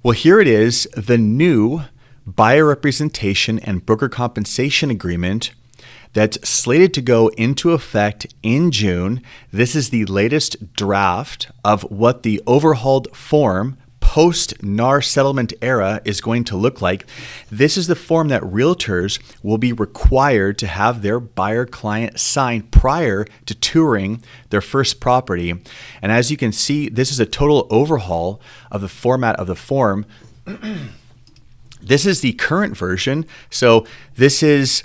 Well, here it is, the new buyer representation and broker compensation agreement that's slated to go into effect in June. This is the latest draft of what the overhauled form post-NAR settlement era is going to look like. This is the form that realtors will be required to have their buyer client sign prior to touring their first property. And as you can see, this is a total overhaul of the format of the form. This is the current version. So this is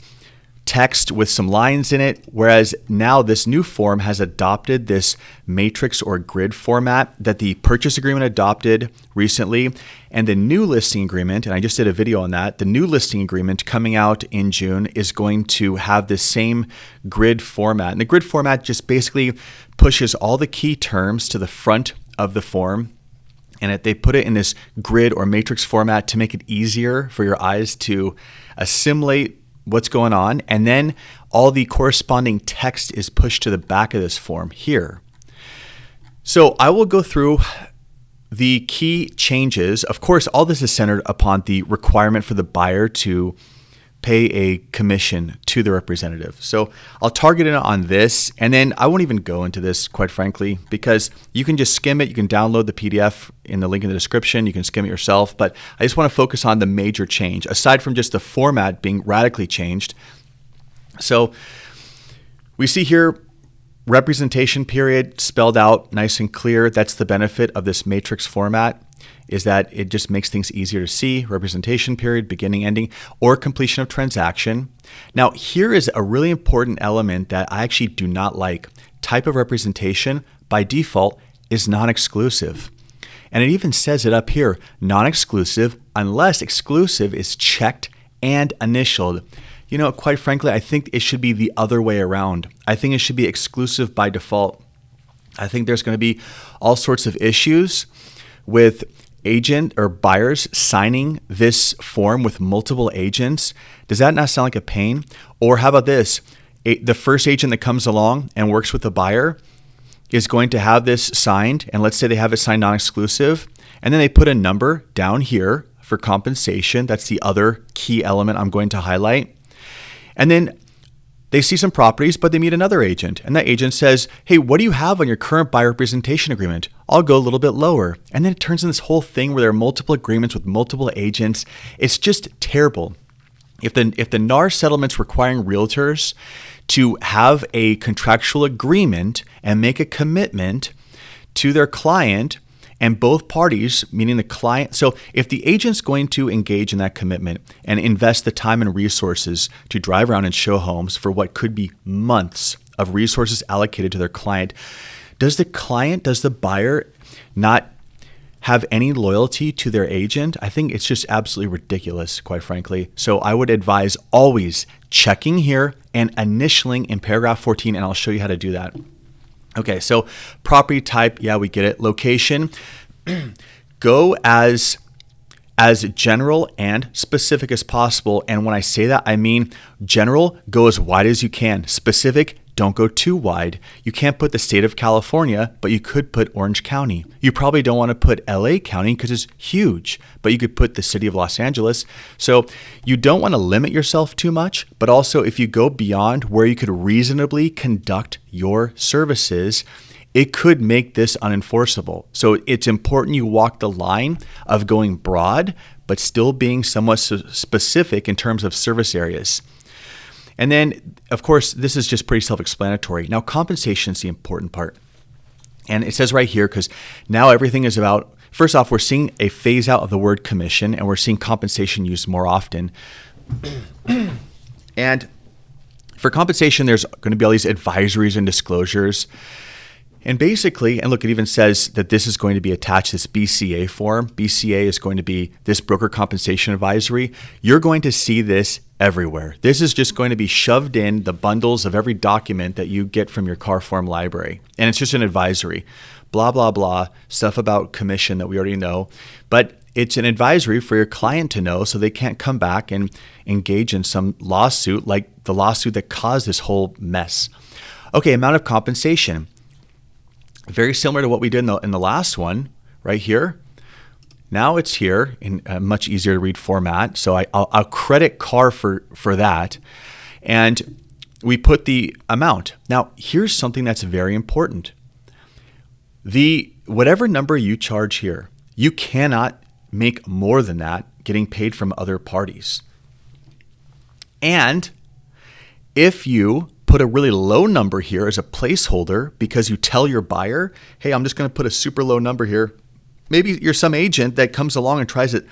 text with some lines in it, whereas now this new form has adopted this matrix or grid format that the purchase agreement adopted recently. And the new listing agreement, and I just did a video on that, the new listing agreement coming out in June is going to have the same grid format. And the grid format just basically pushes all the key terms to the front of the form. And they put it in this grid or matrix format to make it easier for your eyes to assimilate what's going on. And then all the corresponding text is pushed to the back of this form here. So I will go through the key changes. Of course, all this is centered upon the requirement for the buyer to pay a commission to the representative. So I'll target it on this, and then I won't even go into this, quite frankly, because you can just skim it. You can download the PDF in the link in the description. You can skim it yourself, but I just want to focus on the major change, aside from just the format being radically changed. So we see here representation period spelled out nice and clear. That's the benefit of this matrix format, is that it just makes things easier to see. Representation period, beginning, ending, or completion of transaction. Now, here is a really important element that I actually do not like. Type of representation, by default, is non-exclusive. And it even says it up here, non-exclusive, unless exclusive is checked and initialed. You know, quite frankly, I think it should be the other way around. I think it should be exclusive by default. I think there's going to be all sorts of issues with agent or buyers signing this form with multiple agents. Does that not sound like a pain? Or how about this? The first agent that comes along and works with the buyer is going to have this signed, and let's say they have it signed non-exclusive, and then they put a number down here for compensation. That's the other key element I'm going to highlight. And then they see some properties, but they meet another agent, and that agent says, hey, what do you have on your current buyer representation agreement? I'll go a little bit lower. And then it turns into this whole thing where there are multiple agreements with multiple agents. It's just terrible. If the NAR settlement's requiring realtors to have a contractual agreement and make a commitment to their client, and both parties, meaning the client, so if the agent's going to engage in that commitment and invest the time and resources to drive around and show homes for what could be months of resources allocated to their client, does the buyer not have any loyalty to their agent? I think it's just absolutely ridiculous, quite frankly. So I would advise always checking here and initialing in paragraph 14, and I'll show you how to do that. Okay, so property type, yeah, we get it. Location, go as general and specific as possible. And when I say that, I mean general, go as wide as you can. Specific, don't go too wide. You can't put the state of California, but you could put Orange County. You probably don't want to put LA County because it's huge, but you could put the city of Los Angeles. So you don't want to limit yourself too much, but also if you go beyond where you could reasonably conduct your services, it could make this unenforceable. So it's important you walk the line of going broad, but still being somewhat specific in terms of service areas. And then, of course, this is just pretty self-explanatory. Now, compensation is the important part. And it says right here, because now everything is about, first off, we're seeing a phase out of the word commission, and we're seeing compensation used more often. And for compensation, there's going to be all these advisories and disclosures. And basically, and look, it even says that this is going to be attached to this BCA form. BCA is going to be this broker compensation advisory. You're going to see this everywhere. This is just going to be shoved in the bundles of every document that you get from your car form library. And it's just an advisory. Blah, blah, blah, stuff about commission that we already know. But it's an advisory for your client to know so they can't come back and engage in some lawsuit like the lawsuit that caused this whole mess. Okay, amount of compensation. Very similar to what we did in the last one right here. Now it's here in a much easier to read format. So I'll credit CAR for that. And we put the amount. Now, here's something that's very important. Whatever number you charge here, you cannot make more than that getting paid from other parties. And if you put a really low number here as a placeholder because you tell your buyer, hey, I'm just going to put a super low number here. Maybe you're some agent that comes along and tries to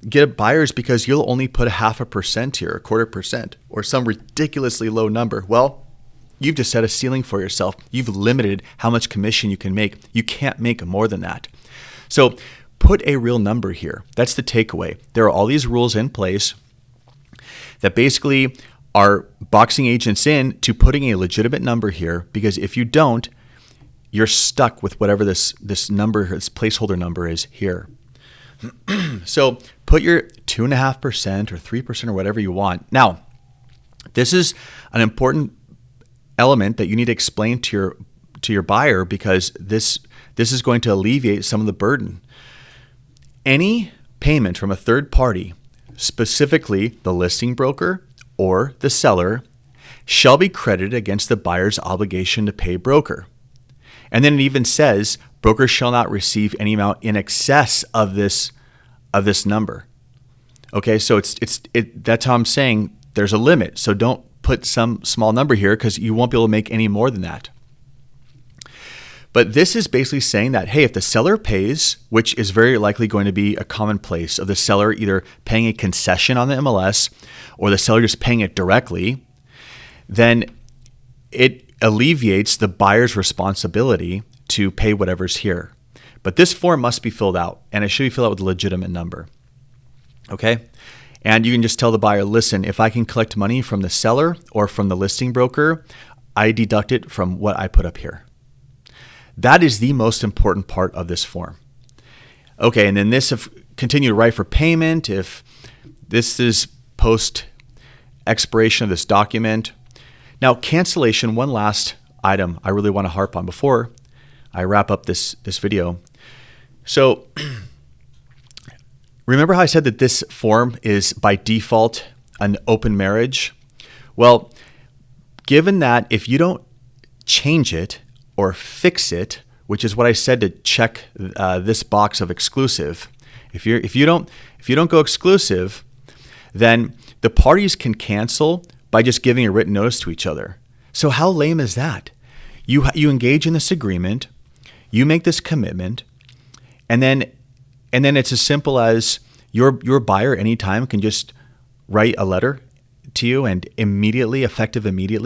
get buyers because you'll only put 0.5% here, 0.25%, or some ridiculously low number. Well, you've just set a ceiling for yourself. You've limited how much commission you can make. You can't make more than that. So put a real number here. That's the takeaway. There are all these rules in place that basically are boxing agents in to putting a legitimate number here, because if you don't, you're stuck with whatever this number, this placeholder number is here. So put your 2.5% or 3% or whatever you want. Now, this is an important element that you need to explain to your buyer, because this is going to alleviate some of the burden. Any payment from a third party, specifically the listing broker or the seller, shall be credited against the buyer's obligation to pay broker. And then it even says broker shall not receive any amount in excess of this number. Okay, so that's how I'm saying there's a limit. So don't put some small number here, because you won't be able to make any more than that. But this is basically saying that, hey, if the seller pays, which is very likely going to be a commonplace of the seller either paying a concession on the MLS or the seller just paying it directly, then it alleviates the buyer's responsibility to pay whatever's here. But this form must be filled out, and it should be filled out with a legitimate number. Okay? And you can just tell the buyer, listen, if I can collect money from the seller or from the listing broker, I deduct it from what I put up here. That is the most important part of this form. Okay, and then this, if continue to write for payment, if this is post expiration of this document. Now, cancellation, one last item I really want to harp on before I wrap up this video. So remember how I said that this form is by default an open marriage? Well, given that if you don't change it or fix it, which is what I said to check this box of exclusive, if you don't go exclusive, then the parties can cancel by just giving a written notice to each other. So how lame is that? You engage in this agreement, you make this commitment, and then it's as simple as your buyer anytime can just write a letter to you and immediately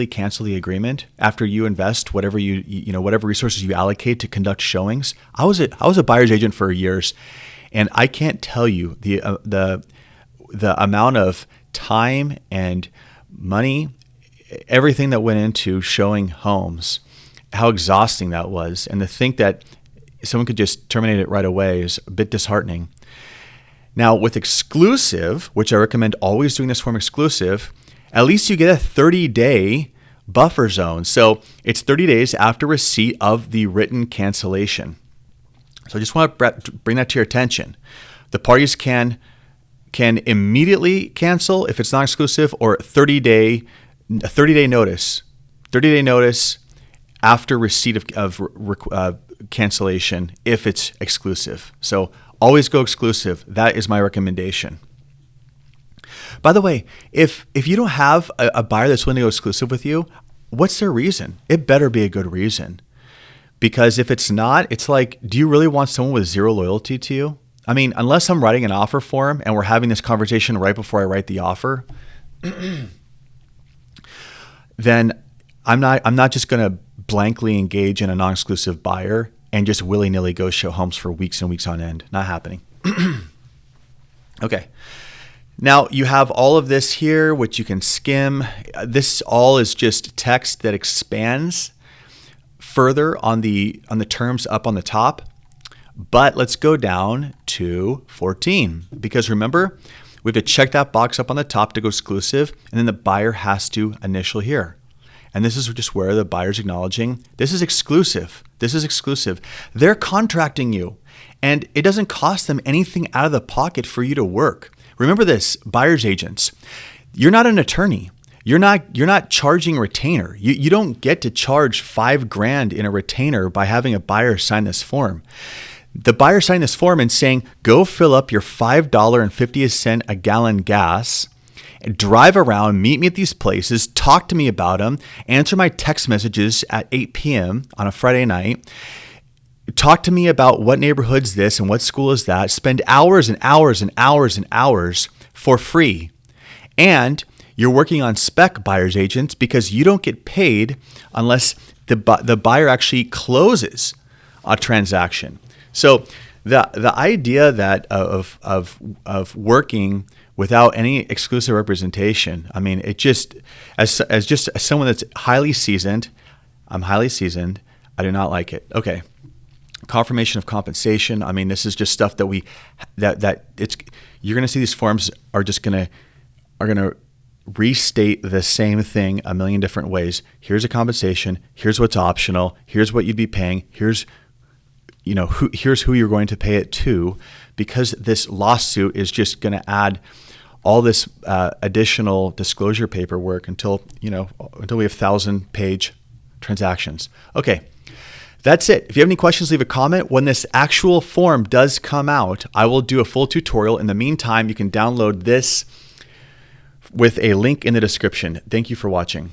cancel the agreement after you invest whatever whatever resources you allocate to conduct showings. I was a buyer's agent for years, and I can't tell you the amount of time and money, everything that went into showing homes, how exhausting that was. And to think that someone could just terminate it right away is a bit disheartening. Now, with exclusive, which I recommend always doing this form exclusive, at least you get a 30-day buffer zone. So it's 30 days after receipt of the written cancellation. So I just want to bring that to your attention. The parties can immediately cancel if it's not exclusive, or 30-day notice. 30-day notice after receipt of cancellation if it's exclusive. So always go exclusive. That is my recommendation. By the way, if you don't have a buyer that's willing to go exclusive with you, what's their reason? It better be a good reason. Because if it's not, it's like, do you really want someone with zero loyalty to you? I mean, unless I'm writing an offer form and we're having this conversation right before I write the offer, then I'm not just going to blankly engage in a non-exclusive buyer and just willy-nilly go show homes for weeks and weeks on end. Not happening. Okay. Now you have all of this here, which you can skim. This all is just text that expands further on the terms up on the top. But let's go down to 14, because remember, we have to check that box up on the top to go exclusive, and then the buyer has to initial here. And this is just where the buyer's acknowledging, this is exclusive. This is exclusive. They're contracting you. and it doesn't cost them anything out of the pocket for you to work. Remember this, buyer's agents, you're not an attorney. You're not charging retainer. You don't get to charge $5,000 in a retainer by having a buyer sign this form. The buyer signed this form and saying, go fill up your $5.50 a gallon gas, drive around, meet me at these places, talk to me about them, answer my text messages at 8 p.m. on a Friday night, talk to me about what neighborhood's this and what school is that, spend hours and hours and hours and hours for free. And you're working on spec buyer's agents because you don't get paid unless the buyer actually closes a transaction. So the idea that of working without any exclusive representation, I mean, it just as someone that's highly seasoned, I'm highly seasoned, I do not like it. Okay. Confirmation of compensation. I mean, this is just stuff that you're going to see these forms are going to restate the same thing a million different ways. Here's a compensation. Here's what's optional. Here's what you'd be paying. Here's who you're going to pay it to, because this lawsuit is just going to add all this additional disclosure paperwork until we have 1,000-page transactions. Okay. That's it. If you have any questions, leave a comment. When this actual form does come out, I will do a full tutorial. In the meantime, you can download this with a link in the description. Thank you for watching.